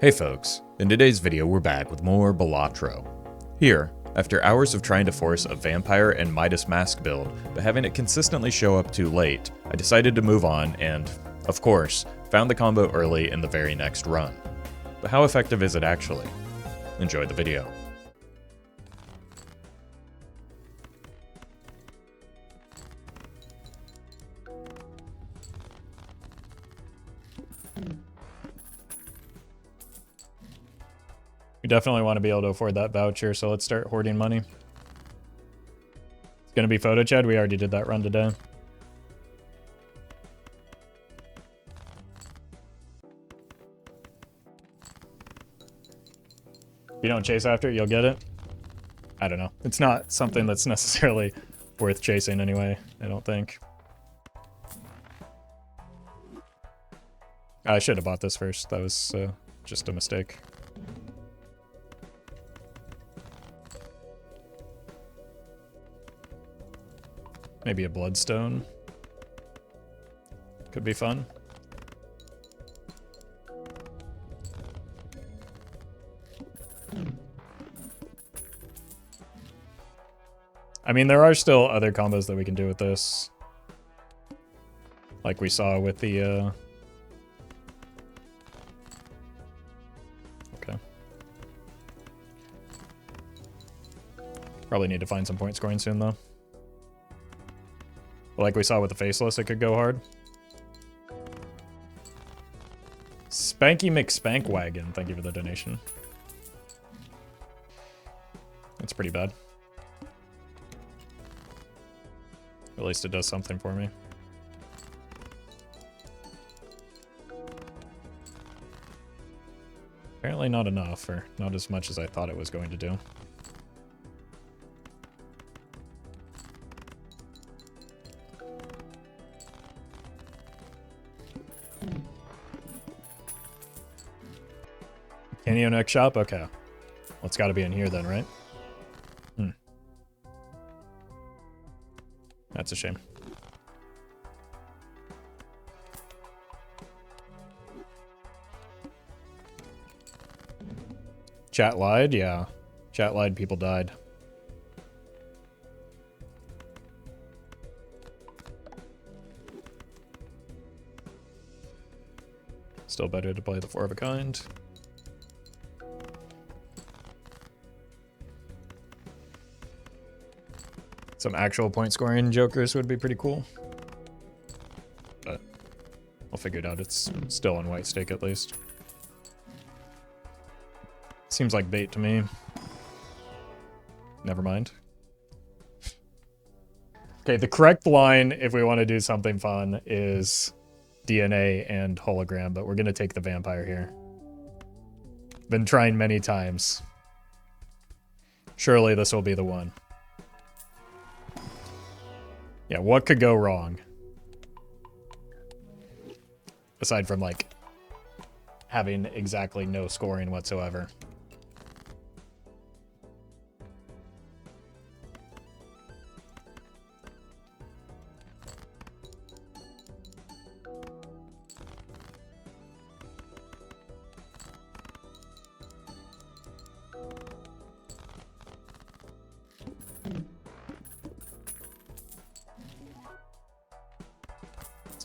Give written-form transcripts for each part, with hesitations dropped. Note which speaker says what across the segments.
Speaker 1: Hey folks, in today's video we're back with more Balatro. Here, after hours of trying to force a Vampire and Midas Mask build, but having it consistently show up too late, I decided to move on and, of course, found the combo early in the very next run. But how effective is it actually? Enjoy the video. We definitely want to be able to afford that voucher, so let's start hoarding money. It's going to be photo chat. We already did that run today. If you don't chase after it, you'll get it. I don't know. It's not something that's necessarily worth chasing anyway, I don't think. I should have bought this first. That was just a mistake. Maybe a bloodstone. Could be fun. I mean, there are still other combos that we can do with this. Like we saw with the, Okay. Probably need to find some point scoring soon, though. But like we saw with the Faceless, it could go hard. Spanky McSpankwagon, thank you for the donation. That's pretty bad. At least it does something for me. Apparently not enough, or not as much as I thought it was going to do. Canyon X shop? Okay. Well, it's got to be in here then, right? That's a shame. Chat lied? Yeah. Chat lied, people died. Still better to play the Four of a Kind. Some actual point scoring jokers would be pretty cool. But I'll figure it out. It's still on white stake at least. Seems like bait to me. Never mind. Okay, the correct line if we want to do something fun is DNA and hologram, but we're going to take the vampire here. Been trying many times. Surely this will be the one. Yeah, what could go wrong? Aside from, like, having exactly no scoring whatsoever.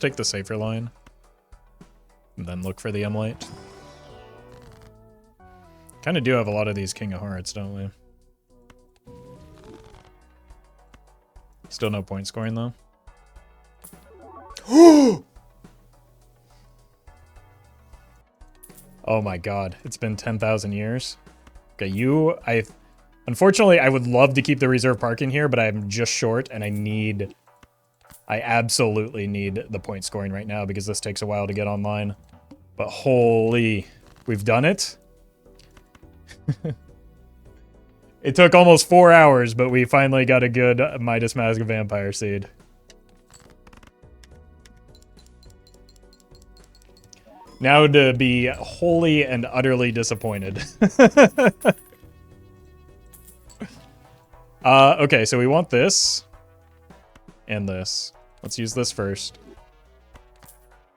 Speaker 1: Take the safer line and then look for the M-Light. Kind of do have a lot of these King of Hearts, don't we? Still no point scoring though. Oh my god, it's been 10,000 years. Okay, unfortunately I would love to keep the reserve parking here, but I'm just short and I absolutely need the point scoring right now because this takes a while to get online. But holy, we've done it. It took almost 4 hours, but we finally got a good Midas Mask Vampire Seed. Now to be wholly and utterly disappointed. Okay, so we want this. And this. Let's use this first.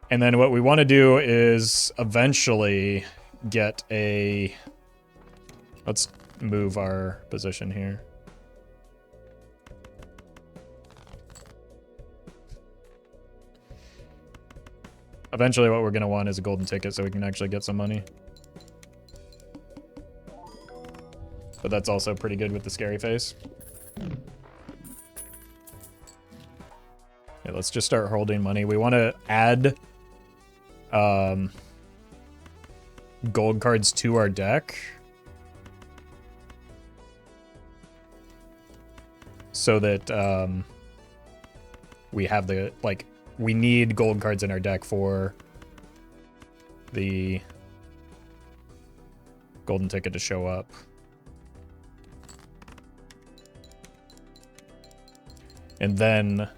Speaker 1: And then what we want to do is eventually get a... Let's move our position here. Eventually what we're going to want is a golden ticket so we can actually get some money. But that's also pretty good with the scary face. Yeah, let's just start holding money. We want to add gold cards to our deck so that we have the, like, we need gold cards in our deck for the golden ticket to show up. And then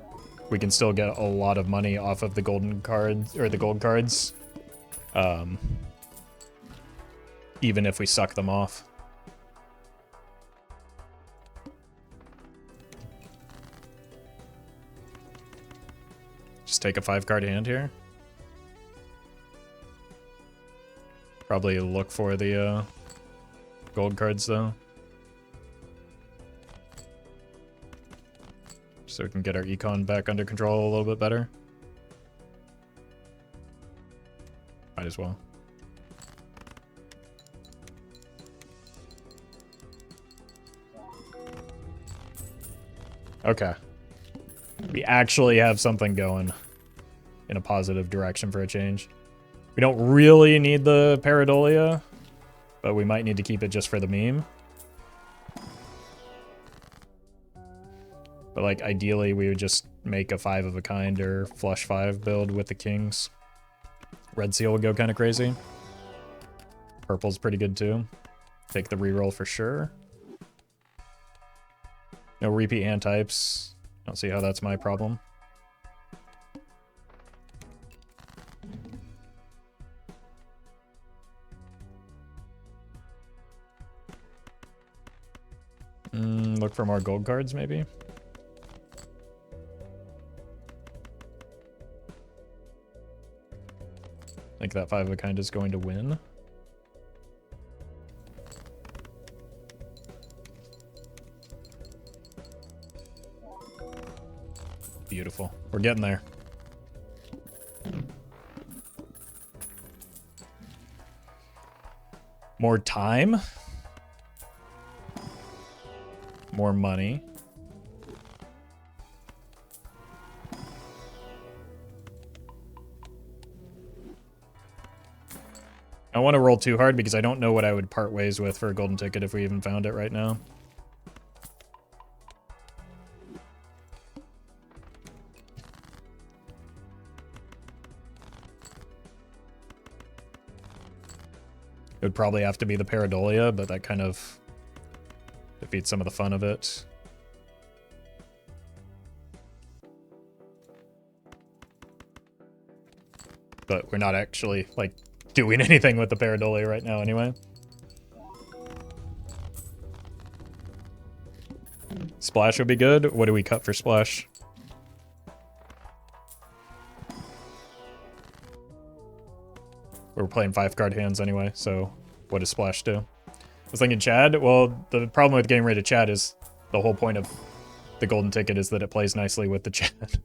Speaker 1: we can still get a lot of money off of the golden cards, or the gold cards, even if we suck them off. Just take a 5-card hand here. Probably look for the gold cards though, so we can get our econ back under control a little bit better. Might as well. Okay. We actually have something going in a positive direction for a change. We don't really need the pareidolia, but we might need to keep it just for the meme. But like ideally we would just make a 5 of a kind or flush 5 build with the kings. Red seal would go kind of crazy. Purple's pretty good too. Take the reroll for sure. No repeat hand types. Don't see how that's my problem. Look for more gold cards, maybe. I think that 5 of a kind is going to win. Beautiful. We're getting there. More time. More money. I don't want to roll too hard because I don't know what I would part ways with for a golden ticket if we even found it right now. It would probably have to be the pareidolia, but that kind of defeats some of the fun of it. But we're not actually, like, doing anything with the pareidolia right now anyway. Splash would be good. What do we cut for splash? We're playing 5-card hands anyway, so what does splash do? I was thinking Chad. Well, the problem with getting rid of Chad is the whole point of the golden ticket is that it plays nicely with the Chad.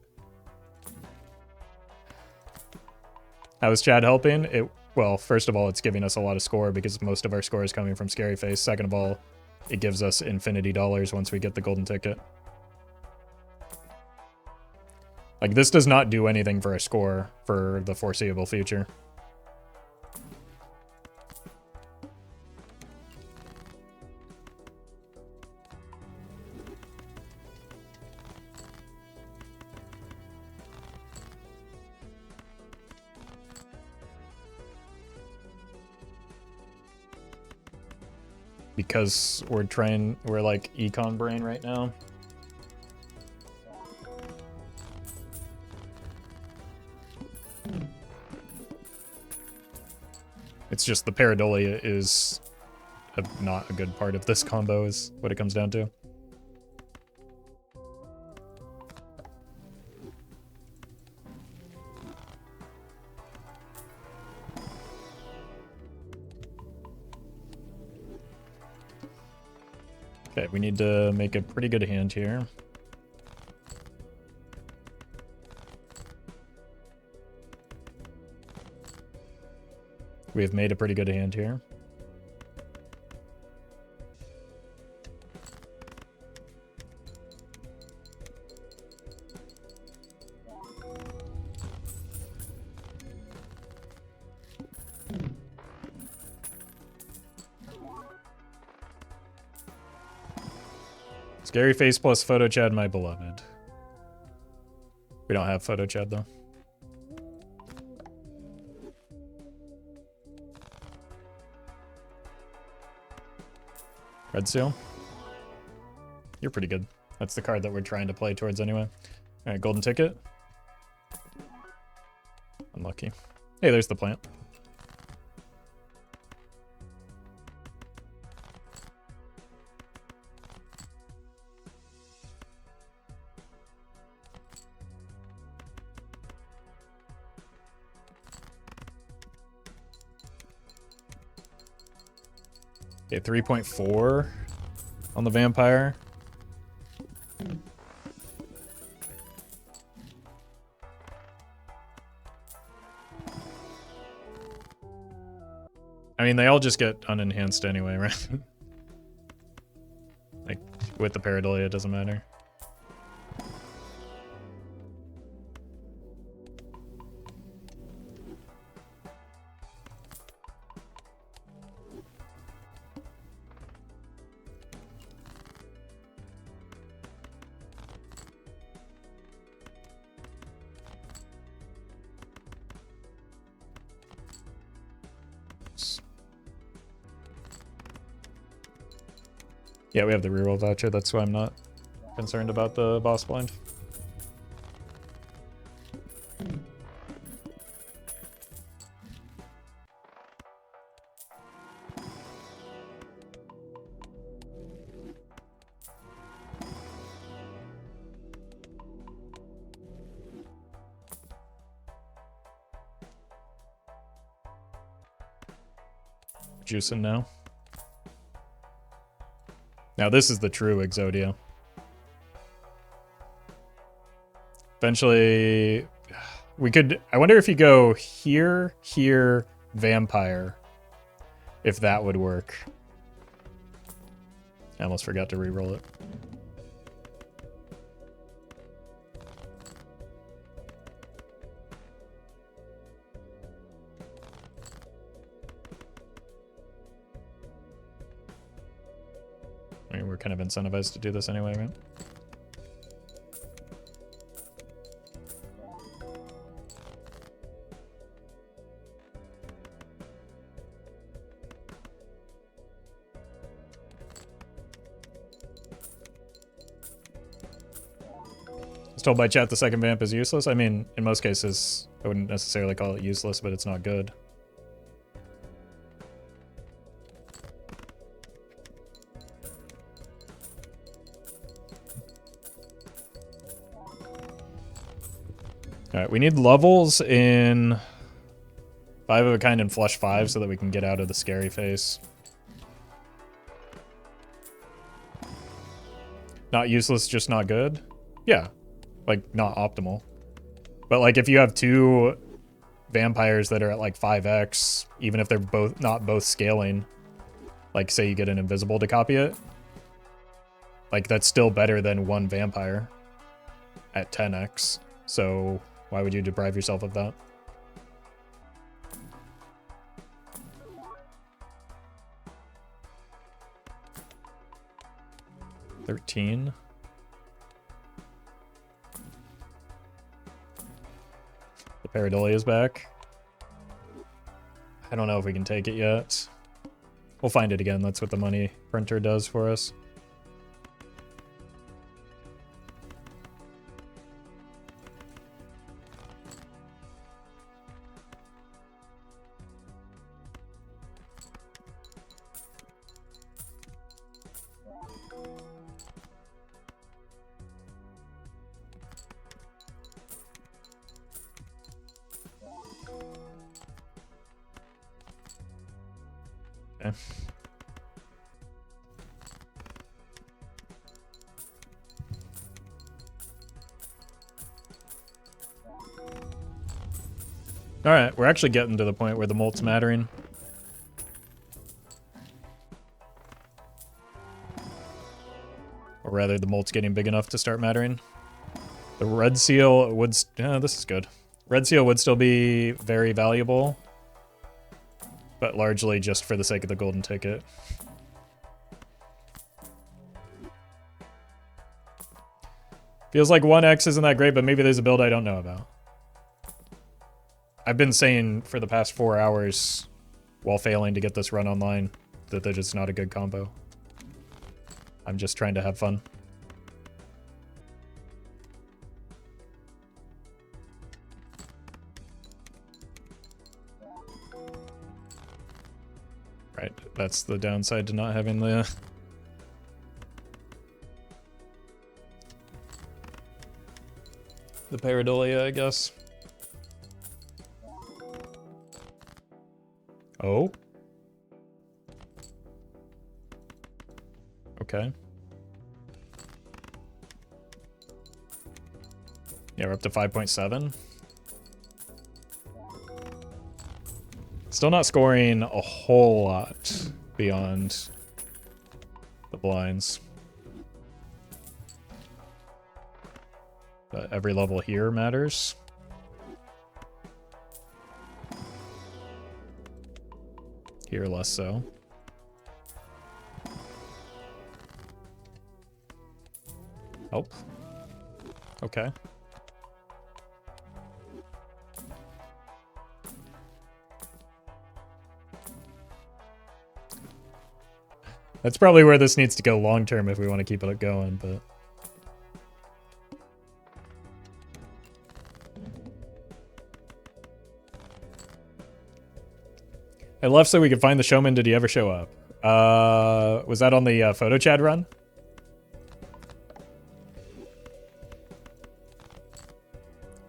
Speaker 1: How is Chad helping? Well, first of all, it's giving us a lot of score because most of our score is coming from Scary Face. Second of all, it gives us infinity dollars once we get the golden ticket. Like, this does not do anything for a score for the foreseeable future. Because we're like econ brain right now. It's just the pareidolia is not a good part of this combo is what it comes down to.
Speaker 2: Okay, we need to make a pretty good hand here. We have made a pretty good hand here. Scary face plus photo Chad, my beloved. We don't have photo Chad though. Red seal. You're pretty good. That's the card that we're trying to play towards anyway. Alright, golden ticket. Unlucky. Hey, there's the plant. Okay, 3.4 on the vampire. I mean, they all just get unenhanced anyway, right? Like, with the pareidolia, it doesn't matter. Yeah, we have the reroll voucher. That's why I'm not concerned about the boss blind. Juicing now. Now this is the true Exodia. Eventually, we could... I wonder if you go here, here, vampire. If that would work. I almost forgot to re-roll it. I mean, we're kind of incentivized to do this anyway, right? I was told by chat the second vamp is useless. I mean, in most cases, I wouldn't necessarily call it useless, but it's not good. Alright, we need levels in 5 of a kind and flush 5 so that we can get out of the scary face. Not useless, just not good? Yeah. Like, not optimal. But, like, if you have 2 vampires that are at, like, 5x, even if they're both not both scaling, like, say you get an invisible to copy it, like, that's still better than 1 vampire at 10x. So... why would you deprive yourself of that? $13. The pareidolia is back. I don't know if we can take it yet. We'll find it again. That's what the money printer does for us. Okay. Alright, we're actually getting to the point where the molt's mattering. Or rather, the molt's getting big enough to start mattering. The red seal would... this is good. Red seal would still be very valuable, but largely just for the sake of the golden ticket. Feels like 1x isn't that great, but maybe there's a build I don't know about. I've been saying for the past 4 hours, while failing to get this run online, that they're just not a good combo. I'm just trying to have fun. Right, that's the downside to not having the... the pareidolia, I guess. Oh. Okay. Yeah, we're up to 5.7. Still not scoring a whole lot beyond the blinds. But every level here matters. Here less so. Oh. Okay. That's probably where this needs to go long term if we want to keep it going, but... I left so we could find the showman. Did he ever show up? Was that on the photo chat run?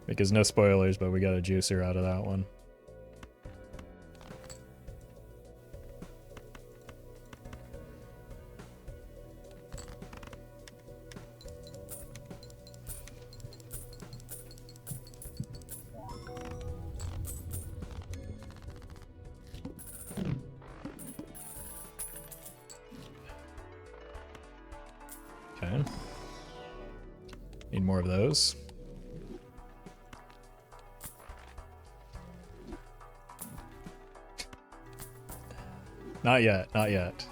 Speaker 2: Because no spoilers, but we got a juicer out of that one. Okay. Need more of those. Not yet, not yet.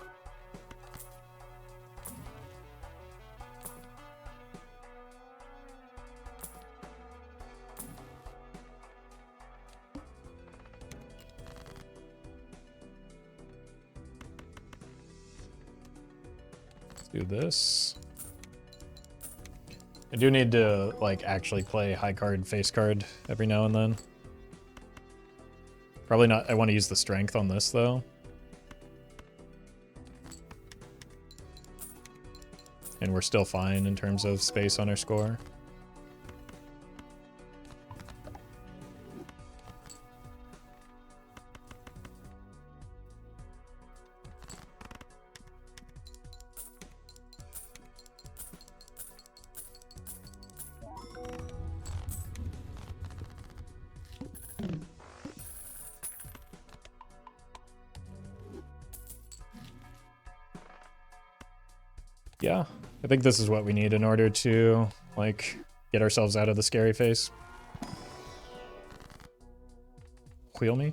Speaker 2: Let's do this. I do need to, like, actually play high card, face card every now and then. Probably not. I want to use the strength on this, though. And we're still fine in terms of space on our score. Yeah, I think this is what we need in order to, like, get ourselves out of the scary phase. Wheel me?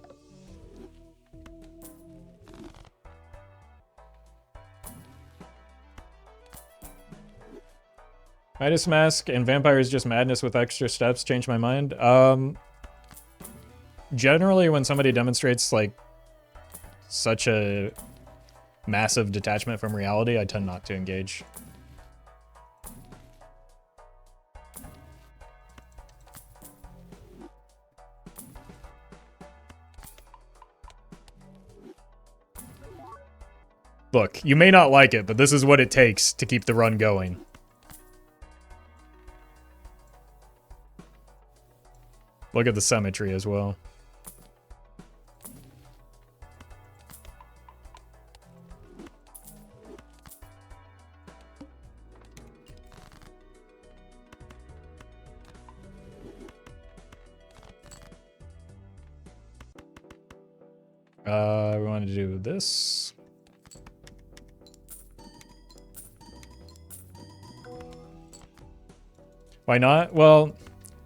Speaker 2: Midas Mask and Vampire is just madness with extra steps. Change my mind. Generally, when somebody demonstrates, like, such a massive detachment from reality, I tend not to engage. Look, you may not like it, but this is what it takes to keep the run going. Look at the symmetry as well. We want to do this. Why not? Well,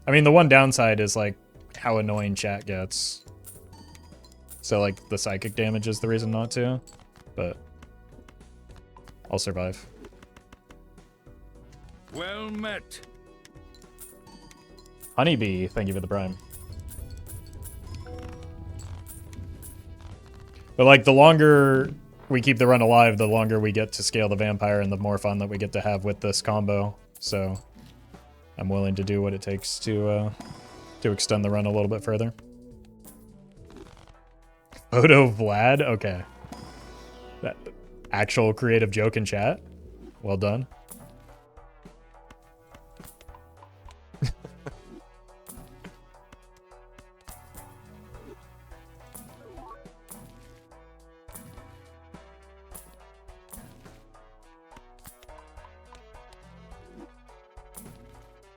Speaker 2: I mean, the one downside is like how annoying chat gets. So like the psychic damage is the reason not to, but I'll survive.
Speaker 3: Well met.
Speaker 2: Honeybee, thank you for the prime. But like the longer we keep the run alive, the longer we get to scale the vampire and the more fun that we get to have with this combo. So I'm willing to do what it takes to extend the run a little bit further. Photo Vlad? Okay. That actual creative joke in chat. Well done.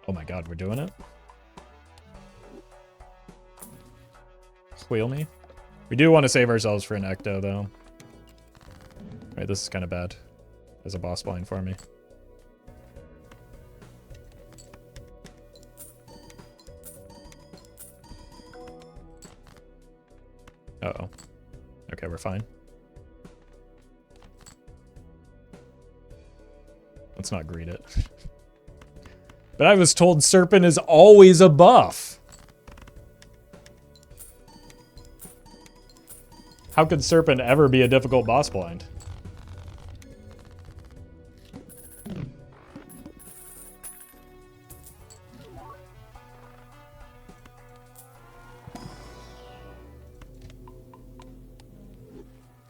Speaker 2: Oh my god, we're doing it? Wheel me? We do want to save ourselves for an ecto, though. Right, this is kind of bad as a boss blind for me. Uh-oh. Okay, we're fine. Let's not greet it. But I was told Serpent is always a buff. How could Serpent ever be a difficult boss blind?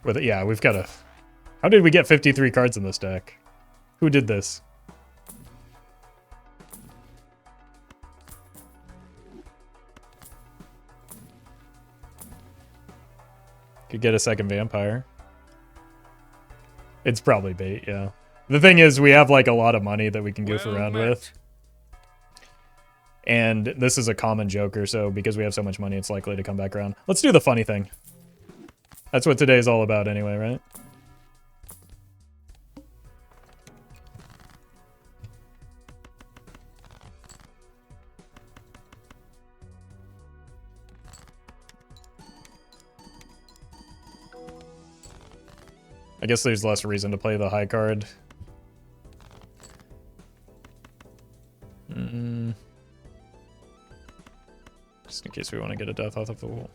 Speaker 2: With it, yeah, we've got a... How did we get 53 cards in this deck? Who did this? Could get a second vampire. It's probably bait, yeah. The thing is, we have like a lot of money that we can goof around with. And this is a common Joker, so because we have so much money, it's likely to come back around. Let's do the funny thing. That's what today's all about anyway, right? I guess there's less reason to play the high card. Just in case we want to get a death off the fool.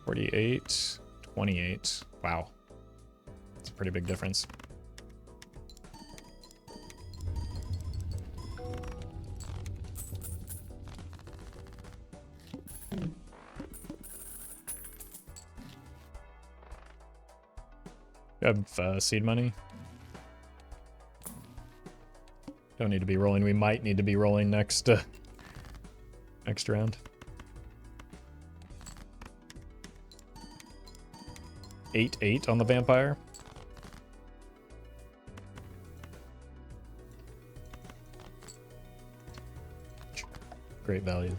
Speaker 2: $48, $28. Wow. That's a pretty big difference. You have seed money. Don't need to be rolling. We might need to be rolling next next round. 8/8 on the vampire. Great value.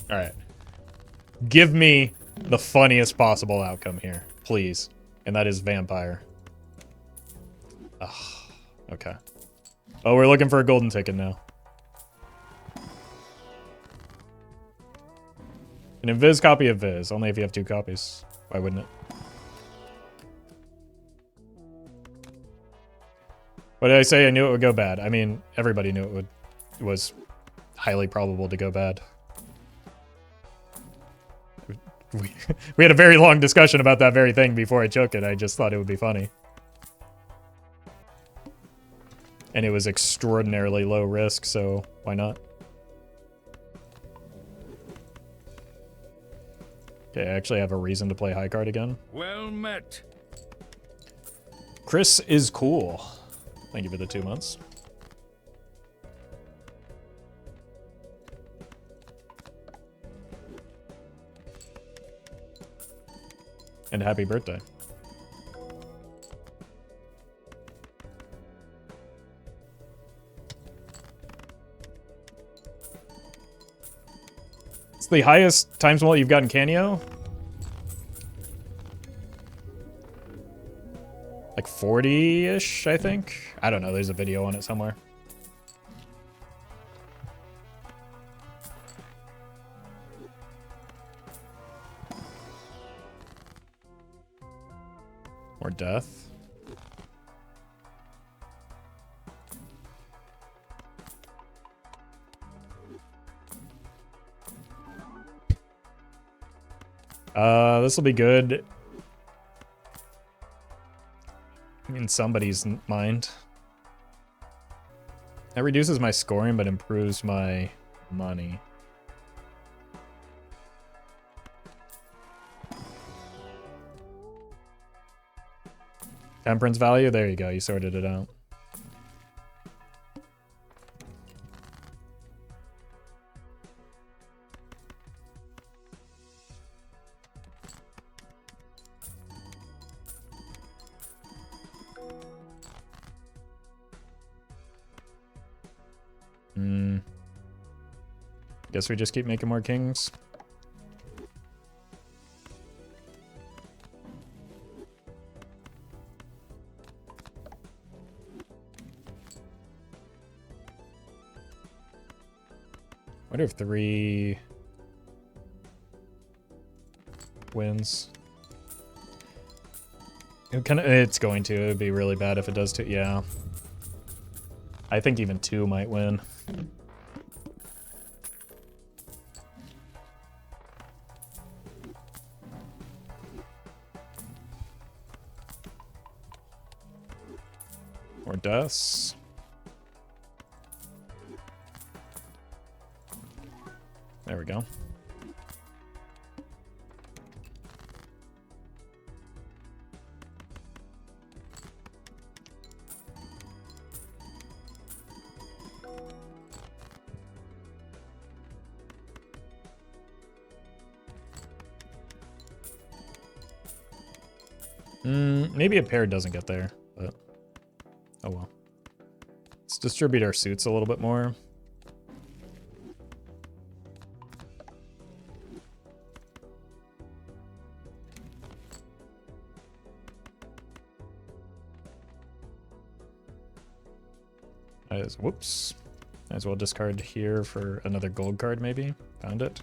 Speaker 2: All right. Give me the funniest possible outcome here, please. And that is vampire. Ugh. Okay. Oh, we're looking for a golden ticket now. An invis copy of Viz. Only if you have 2 copies. Why wouldn't it? What did I say? I knew it would go bad. I mean, everybody knew it was highly probable to go bad. We had a very long discussion about that very thing before I took it. I just thought it would be funny. And it was extraordinarily low risk, so why not? Okay, I actually have a reason to play high card again.
Speaker 3: Well met.
Speaker 2: Chris is cool. Thank you for the 2 months. And happy birthday. It's the highest times mullet you've gotten Canio? Like 40-ish, I think. I don't know, there's a video on it somewhere. Or death. This will be good in somebody's mind. That reduces my scoring, but improves my money. Temperance value? There you go, you sorted it out. Guess we just keep making more kings. Wonder if 3 wins. It's going to. It'd be really bad if it does too. Yeah. I think even 2 might win. Or deaths. There we go. Maybe a pair doesn't get there, but oh well. Let's distribute our suits a little bit more. Whoops. Might as well discard here for another gold card, maybe. Found it.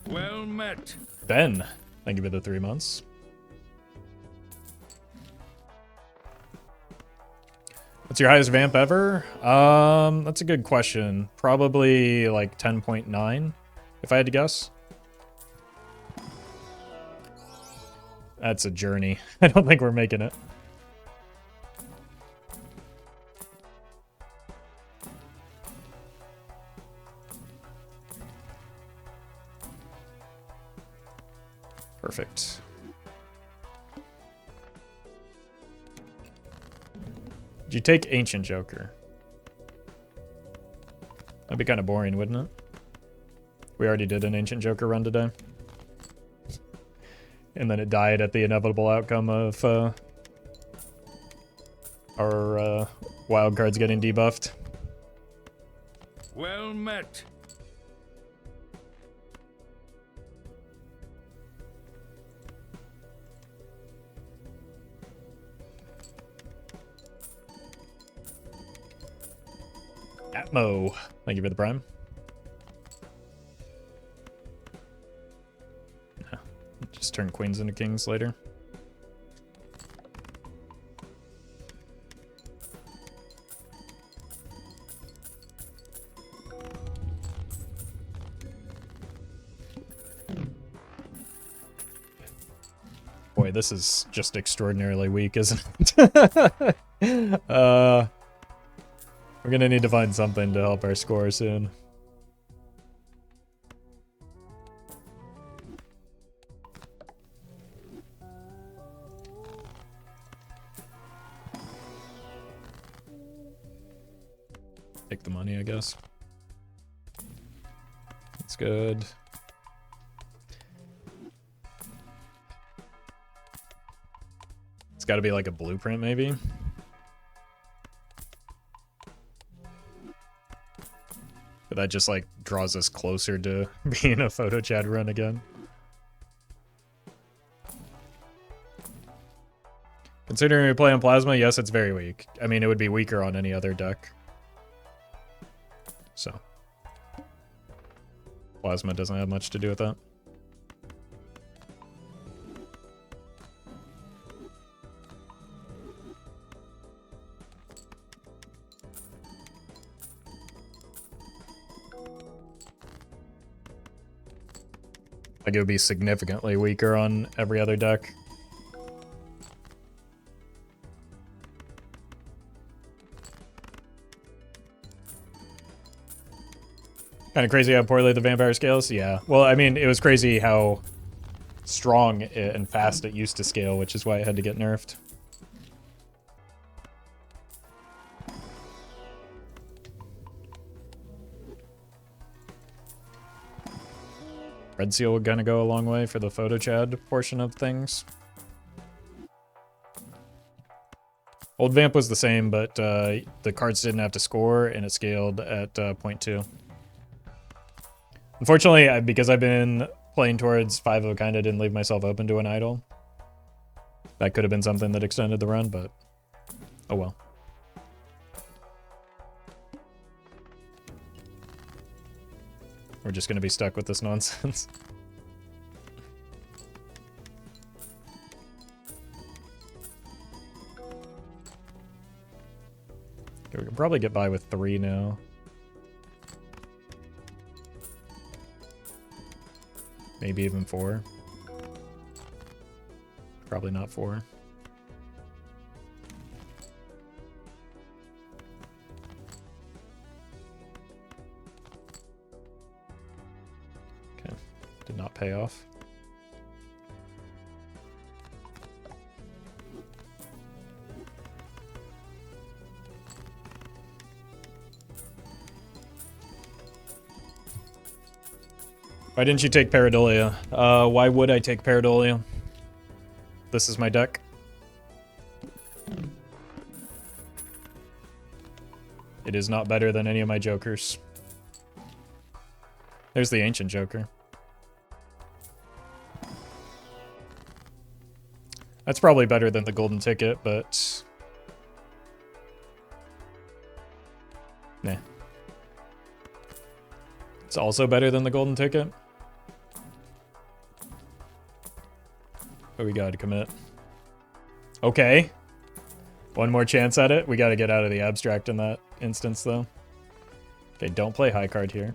Speaker 3: Well met.
Speaker 2: Ben, thank you for the 3 months. What's your highest vamp ever? That's a good question. Probably like 10.9, if I had to guess. That's a journey. I don't think we're making it. Perfect. Did you take Ancient Joker? That'd be kind of boring, wouldn't it? We already did an Ancient Joker run today. And then it died at the inevitable outcome of our wild cards getting debuffed.
Speaker 3: Well met.
Speaker 2: Atmo, thank you for the prime. Yeah, just turn queens into kings later. Boy, this is just extraordinarily weak, isn't it? We're gonna need to find something to help our score soon. Take the money, I guess. That's good. It's got to be like a blueprint, maybe. But that just like draws us closer to being a photo chat run again. Considering we play on Plasma, yes, it's very weak. I mean, it would be weaker on any other deck. So. Plasma doesn't have much to do with that. Like, it would be significantly weaker on every other deck. Kind of crazy how poorly the vampire scales? Yeah. Well, I mean, it was crazy how strong and fast it used to scale, which is why it had to get nerfed. Red Seal would kind of go a long way for the photo chad portion of things. Old Vamp was the same, but the cards didn't have to score, and it scaled at 0.2. Unfortunately, because I've been playing towards 5 of a kind, I didn't leave myself open to an idol. That could have been something that extended the run, but oh well. We're just going to be stuck with this nonsense. Okay, we can probably get by with 3 now. Maybe even 4. Probably not 4. Okay, did not pay off. Why didn't you take Pareidolia? Why would I take Pareidolia? This is my deck. It is not better than any of my jokers. There's the Ancient Joker. That's probably better than the Golden Ticket, but... nah. It's also better than the Golden Ticket. But we gotta commit. Okay. One more chance at it. We gotta get out of the abstract in that instance, though. Okay, don't play high card here.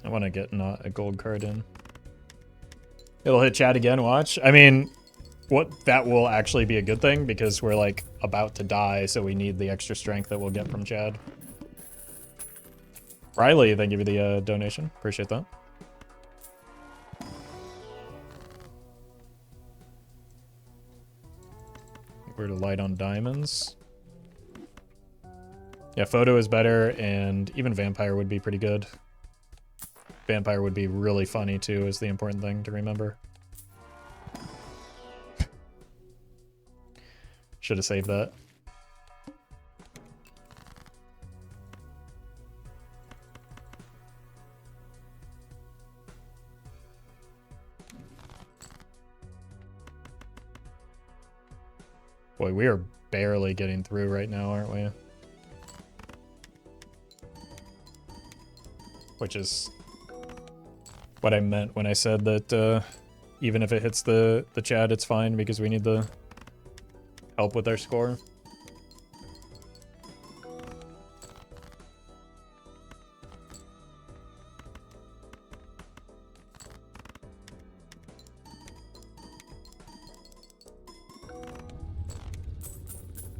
Speaker 2: I want to get not a gold card in. It'll hit chat again, watch. I mean, that will actually be a good thing because we're like about to die, so we need the extra strength that we'll get from Chad. Riley, thank you for the donation. Appreciate that. We're to light on diamonds. Yeah, photo is better, and even vampire would be pretty good. Vampire would be really funny too, is the important thing to remember. Should have saved that. Boy, we are barely getting through right now, aren't we? Which is what I meant when I said that even if it hits the Chad, it's fine because we need the help with our score.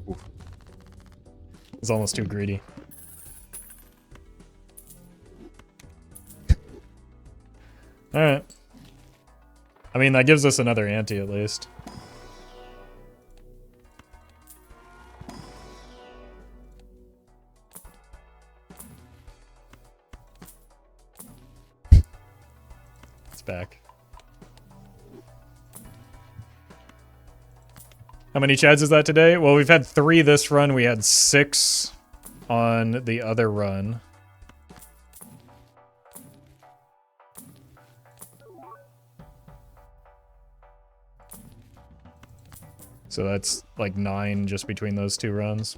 Speaker 2: Oof. It's almost too greedy. Alright. I mean, that gives us another ante at least. It's back. How many chads is that today? Well, we've had 3 this run. We had 6 on the other run. So that's like 9 just between those 2 runs.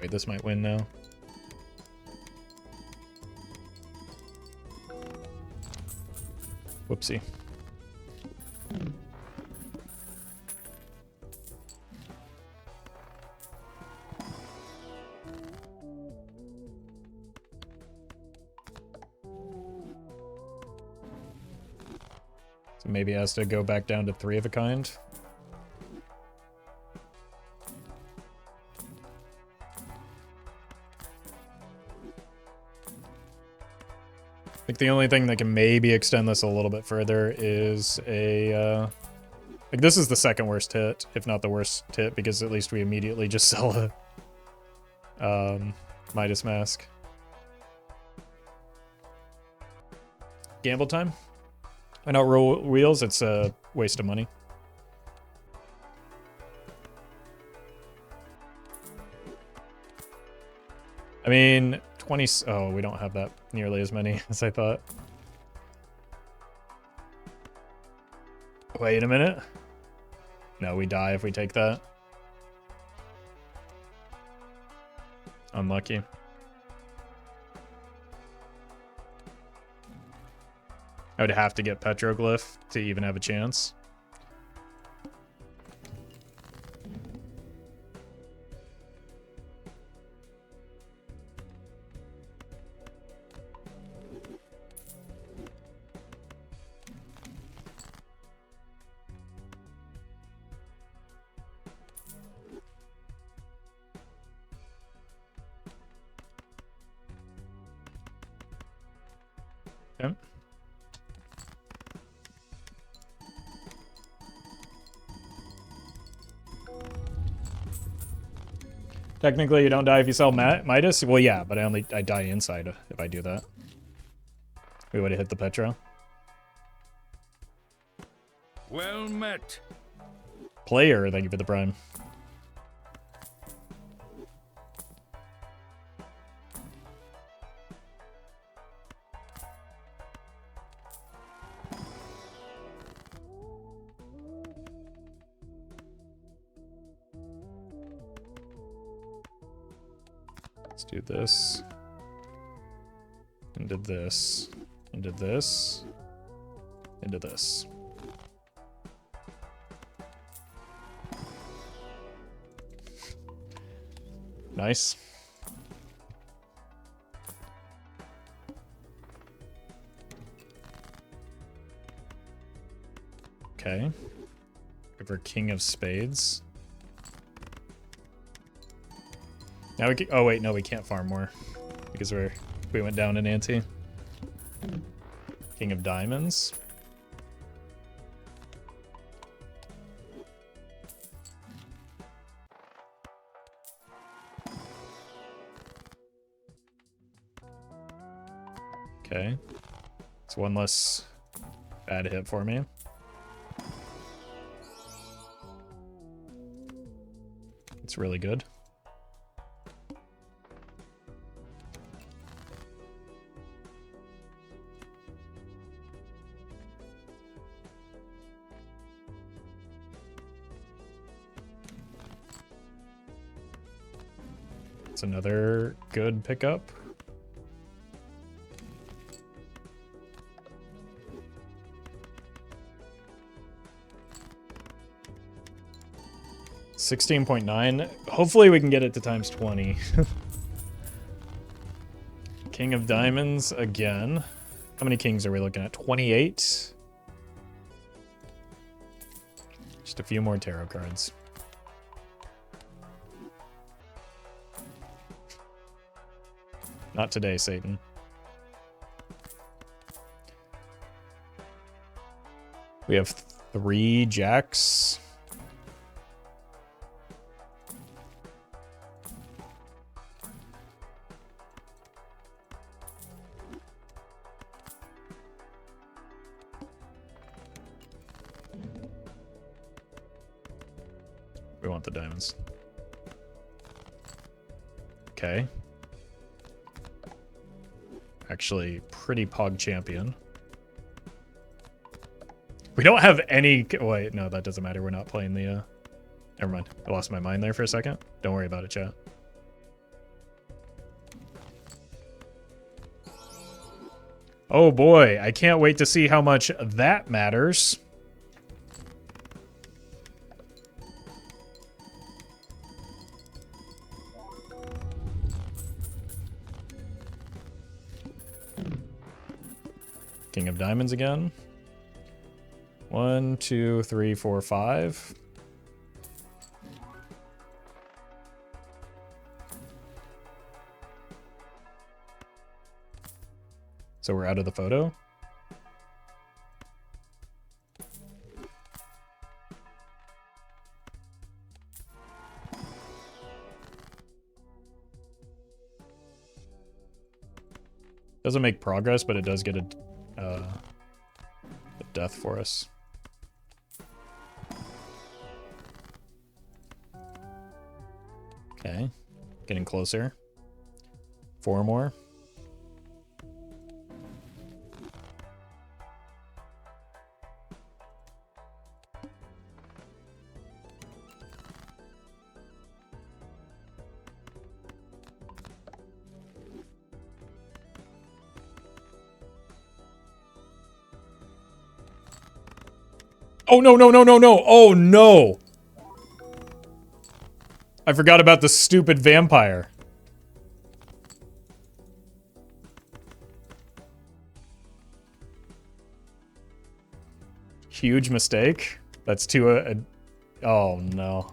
Speaker 2: Wait, this might win now. Whoopsie. So maybe it has to go back down to 3 of a kind. I think the only thing that can maybe extend this a little bit further is a, like this is the second worst hit, if not the worst hit, because at least we immediately just sell a Midas Mask. Gamble time? I know roll wheels, it's a waste of money. I mean, 20... Oh, we don't have that nearly as many as I thought. Wait a minute. No, we die if we take that. Unlucky. I would have to get Petroglyph to even have a chance. Okay. Technically, you don't die if you sell Midas? Well, yeah, but I die inside if I do that. We would have hit the Petro.
Speaker 3: Well met.
Speaker 2: Player, thank you for the prime. Let's do this. And did this. And did this. And did this. Nice. Okay. Give her King of Spades. Now we can, oh wait, no, we can't farm more because we went down in ante. King of Diamonds. Okay. It's one less bad hit for me. It's really good. It's another good pickup. $16.9. Hopefully we can get it to times 20. King of Diamonds again. How many kings are we looking at? 28? Just a few more tarot cards. Not today, Satan. We have 3 jacks. We want the diamonds. Okay. Actually, pretty pog champion. We don't have any... Wait, no, that doesn't matter. We're not playing the... Never mind. I lost my mind there for a second. Don't worry about it, chat. Oh boy, I can't wait to see how much that matters. King of Diamonds again. 1, 2, 3, 4, 5. So we're out of the photo. Doesn't make progress, but it does get a death for us. Okay, getting closer. 4 more. Oh, no, no, no, no, no. Oh, no. I forgot about the stupid vampire. Huge mistake. That's too... oh, no.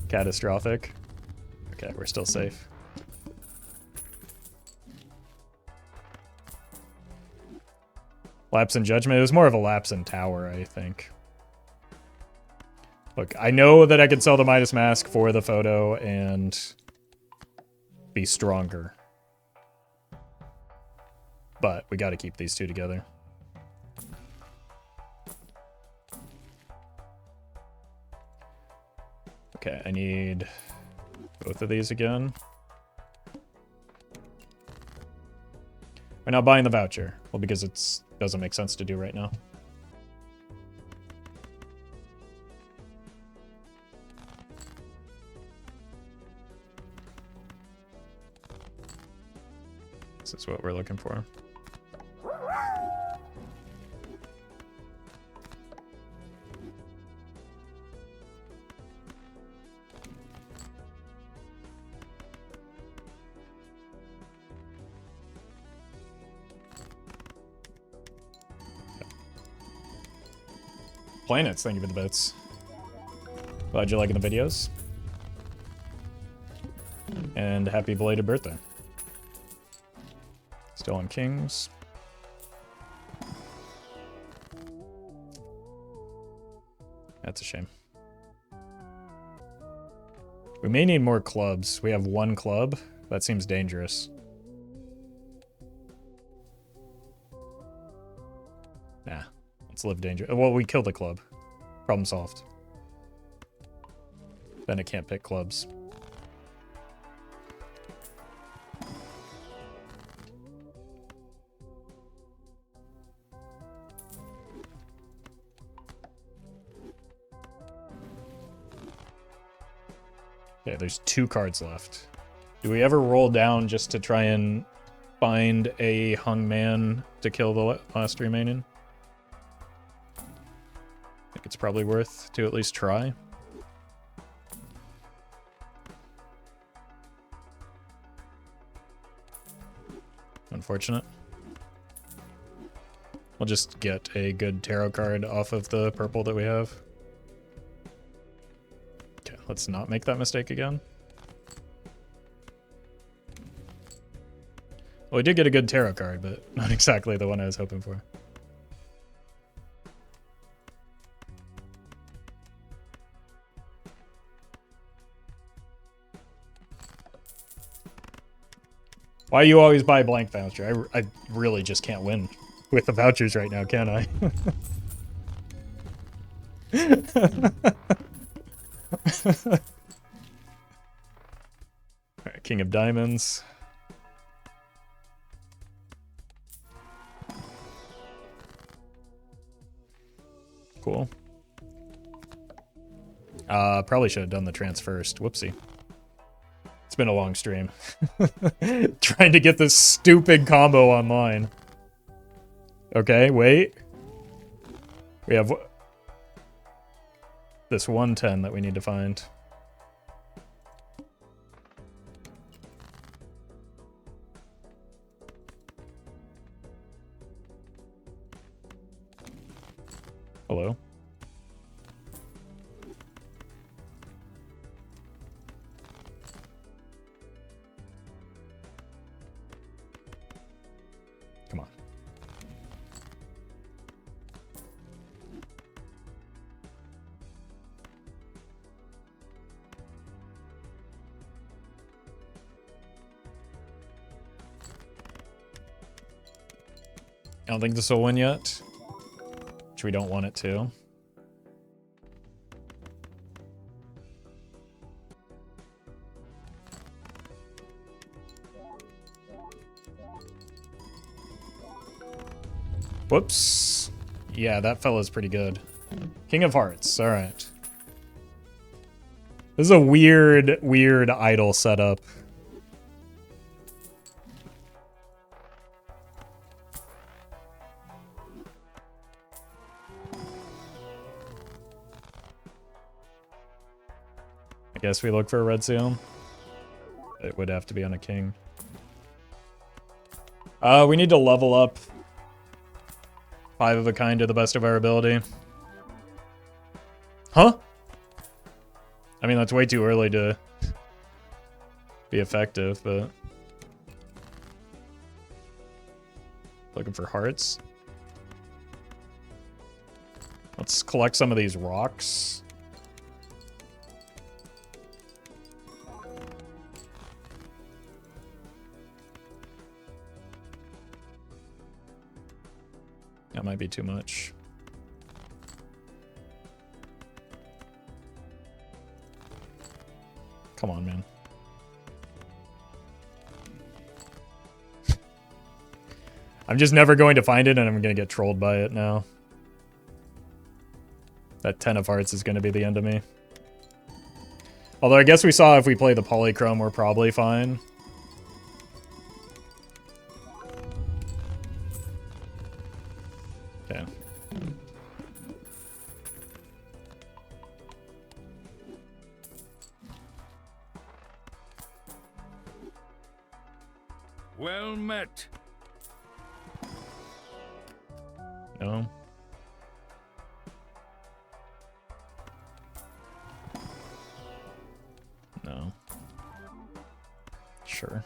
Speaker 2: Catastrophic. Okay, we're still safe. Lapse in Judgment. It was more of a lapse in Tower, I think. Look, I know that I could sell the Midas Mask for the photo and be stronger. But we got to keep these two together. Okay, I need both of these again. We're not buying the voucher. Well, because it's doesn't make sense to do right now. This is what we're looking for. Planets, thank you for the bits. Glad you're liking the videos. And happy belated birthday. Still on Kings. That's a shame. We may need more clubs. We have 1 club. That seems dangerous. Nah. Let's live danger. Well, we killed the club. Problem solved. Then it can't pick clubs. Okay, there's 2 cards left. Do we ever roll down just to try and find a hung man to kill the last remaining? I think it's probably worth to at least try. unfortunate. We'll just get a good tarot card off of the purple that we have. Okay, let's not make that mistake again. Well, we did get a good tarot card, but not exactly the one I was hoping for. Why you always buy blank voucher? I really just can't win with the vouchers right now, can I? Alright, King of Diamonds. Cool. Probably should have done the trance first. Whoopsie. It's been a long stream. Trying to get this stupid combo online. Okay, wait. We have this 110 that we need to find. Hello? Come on. I don't think this will win yet. Which we don't want it to. Whoops. Yeah, that fella's pretty good. King of Hearts, alright. This is a weird idol setup. I guess we look for a red seal. It would have to be on a king. We need to level up 5 of a kind to the best of our ability. Huh? I mean, that's way too early to be effective, but... Looking for hearts. Let's collect some of these rocks. That might be too much. Come on, man. I'm just never going to find it, and I'm going to get trolled by it now. That 10 of hearts is going to be the end of me. Although I guess we saw if we play the polychrome, we're probably fine. Okay.
Speaker 3: Well met.
Speaker 2: No. No. Sure.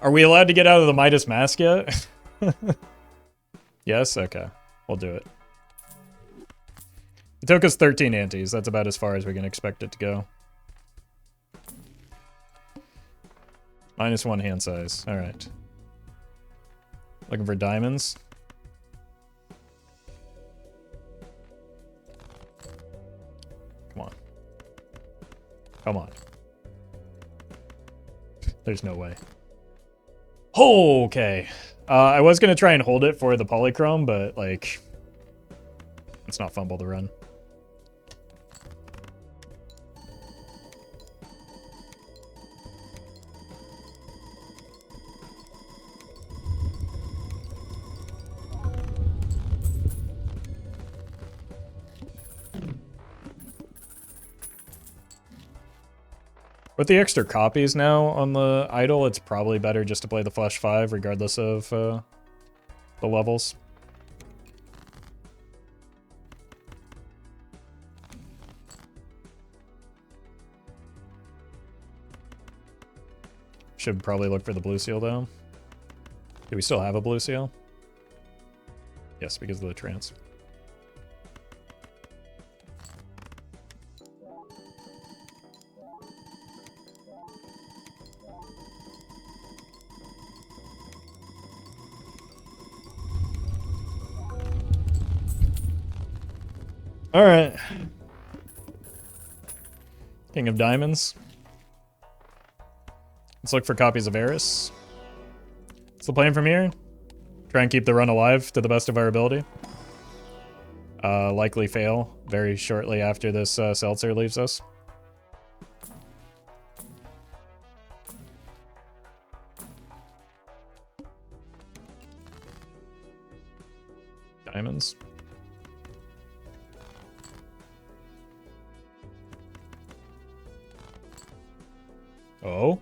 Speaker 2: Are we allowed to get out of the Midas Mask yet? Yes? Okay. We'll do it. It took us 13 antes. That's about as far as we can expect it to go. -1 hand size. Alright. Looking for diamonds. Come on. Come on. There's no way. Oh, okay. I was going to try and hold it for the polychrome, but, like, let's not fumble the run. With the extra copies now on the idol, it's probably better just to play the Flesh 5 regardless of the levels. Should probably look for the blue seal though. Do we still have a blue seal? Yes, because of the trance. All right. King of Diamonds. Let's look for copies of Eris. What's the plan from here? Try and keep the run alive to the best of our ability. Likely fail very shortly after this seltzer leaves us. Diamonds. Oh.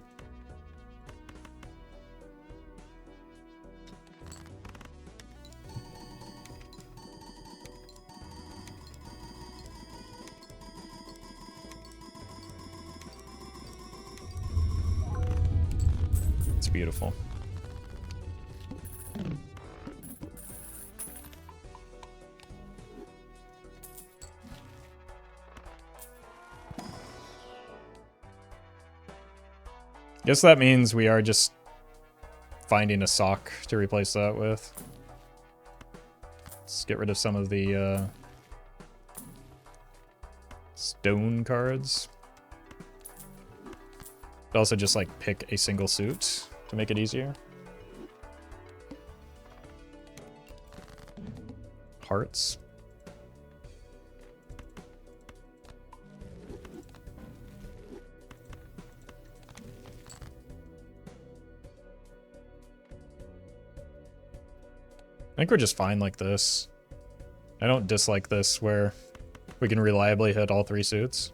Speaker 2: It's beautiful. Guess that means we are just finding a sock to replace that with. Let's get rid of some of the stone cards. But also just like pick a single suit to make it easier. Hearts. I think we're just fine like this. I don't dislike this where we can reliably hit all three suits.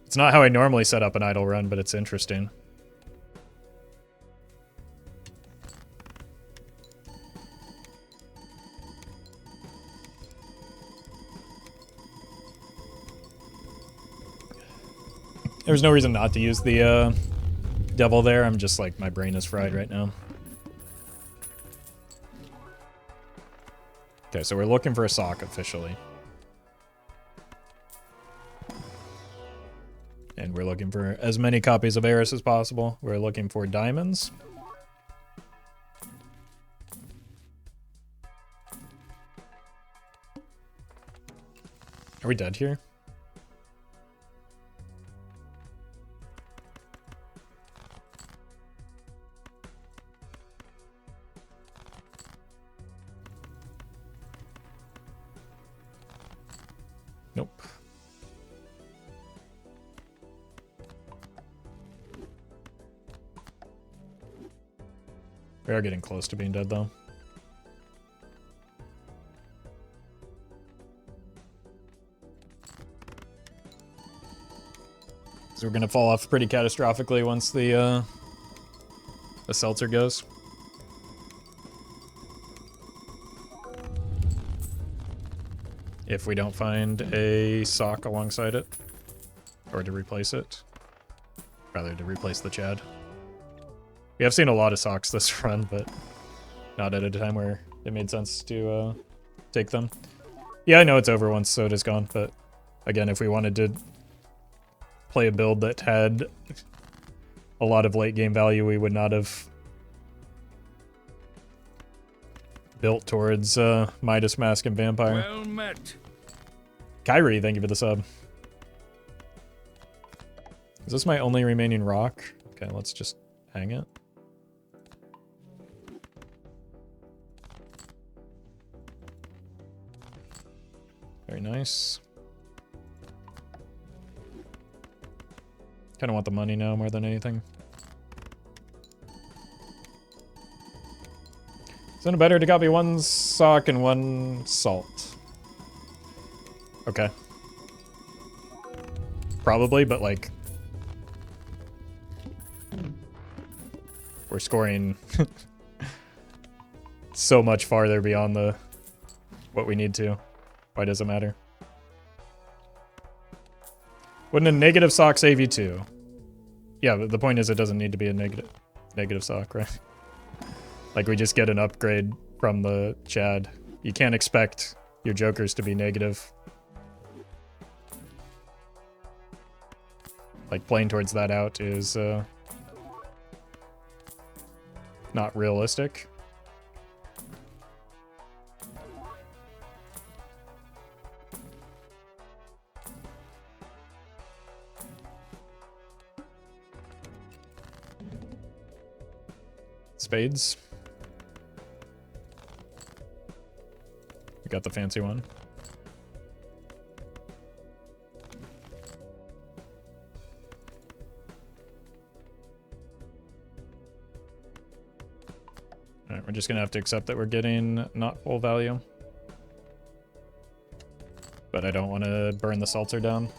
Speaker 2: It's not how I normally set up an idle run, but it's interesting. There's no reason not to use the devil there. I'm just like, my brain is fried right now. Okay, so we're looking for a sock officially. And we're looking for as many copies of Eris as possible. We're looking for diamonds. Are we dead here? Nope. We are getting close to being dead, though. So we're gonna fall off pretty catastrophically once the seltzer goes. If we don't find a sock alongside it. Or to replace it. Rather, to replace the Chad. We have seen a lot of socks this run, but not at a time where it made sense to take them. Yeah, I know it's over once Soda's gone, but again, if we wanted to play a build that had a lot of late game value, we would not have built towards Midas Mask and Vampire.
Speaker 3: Well met.
Speaker 2: Kyrie, thank you for the sub. Is this my only remaining rock? Okay, let's just hang it. Very nice. Kind of want the money now more than anything. Isn't it better to copy one sock and one salt? Okay. Probably, but like we're scoring so much farther beyond the what we need to. Why does it matter? Wouldn't a negative sock save you too? Yeah, but the point is it doesn't need to be a negative sock, right? Like we just get an upgrade from the Chad. You can't expect your jokers to be negative. Like playing towards that out is not realistic. Spades. We got the fancy one. Alright, we're just gonna have to accept that we're getting not full value. But I don't want to burn the seltzer down.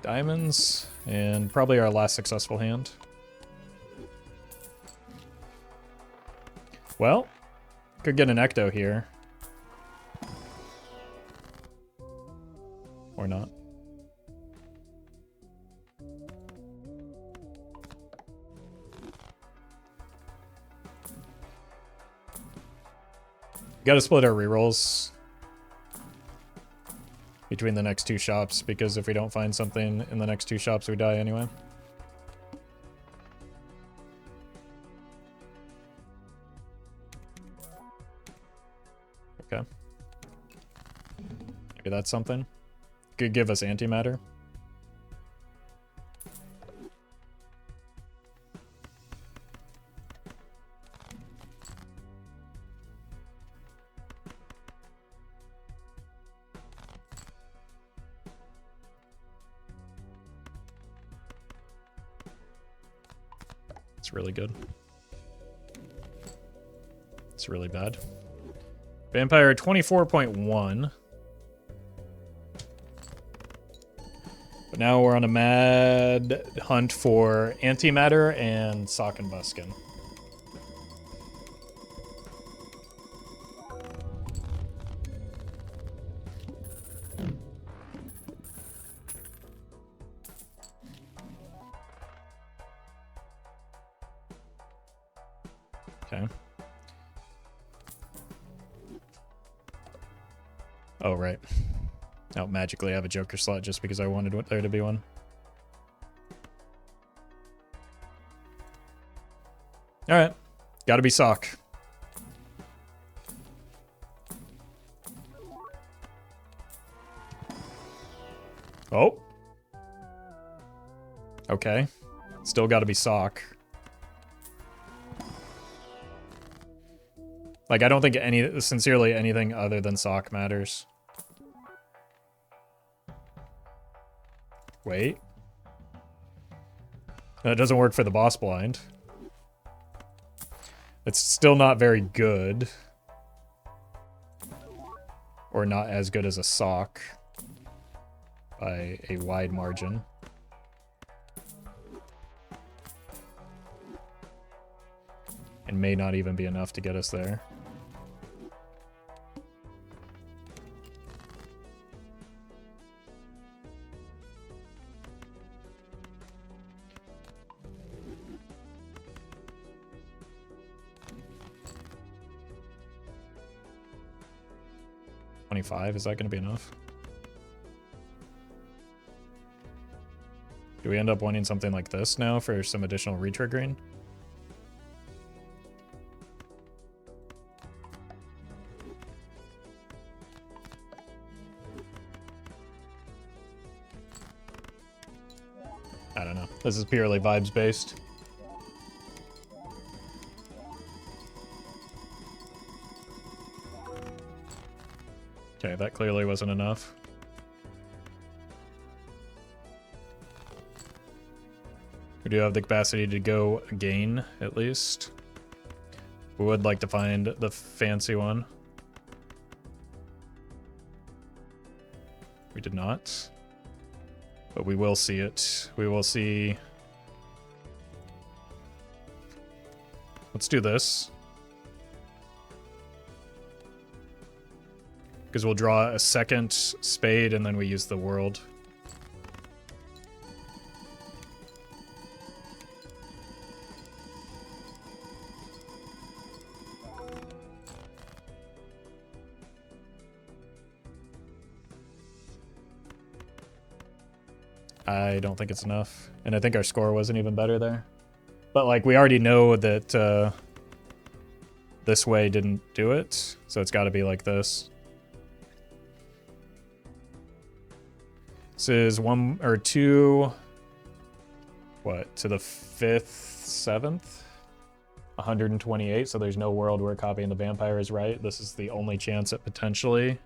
Speaker 2: Diamonds, and probably our last successful hand. Well, could get an ecto here. Or not. Gotta split our rerolls between the next two shops, because if we don't find something in the next two shops, we die anyway. Okay. Maybe that's something. Could give us antimatter. It's really good. It's really bad. Vampire 24.1. But now we're on a mad hunt for antimatter and sock and buskin. Okay. Oh, right. Oh, magically I have a joker slot just because I wanted there to be one. Alright. Gotta be sock. Oh. Okay. Still gotta be sock. Like, I don't think sincerely anything other than sock matters. Wait. That doesn't work for the boss blind. It's still not very good. Or not as good as a sock. By a wide margin. And may not even be enough to get us there. Is that going to be enough? Do we end up wanting something like this now for some additional retriggering? I don't know. This is purely vibes based. Okay, that clearly wasn't enough. We do have the capacity to go again, at least. We would like to find the fancy one. We did not. But we will see it. We will see... Let's do this. Because we'll draw a second spade and then we use the world. I don't think it's enough. And I think our score wasn't even better there. But like, we already know that this way didn't do it. So it's got to be like this. This is 1 or 2. What? To the 5th, 7th? 128. So there's no world where copying the vampire is right. This is the only chance at potentially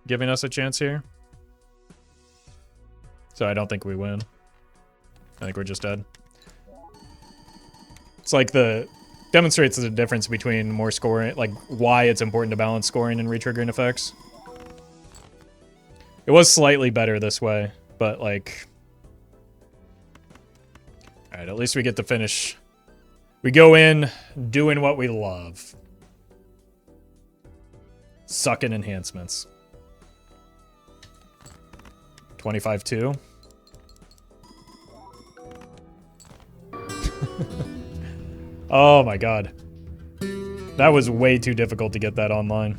Speaker 2: giving us a chance here. So I don't think we win. I think we're just dead. It's like demonstrates the difference between more scoring, like why it's important to balance scoring and retriggering effects. It was slightly better this way, but like... Alright, at least we get to finish. We go in doing what we love. Sucking enhancements. 25-2. Oh my god. That was way too difficult to get that online.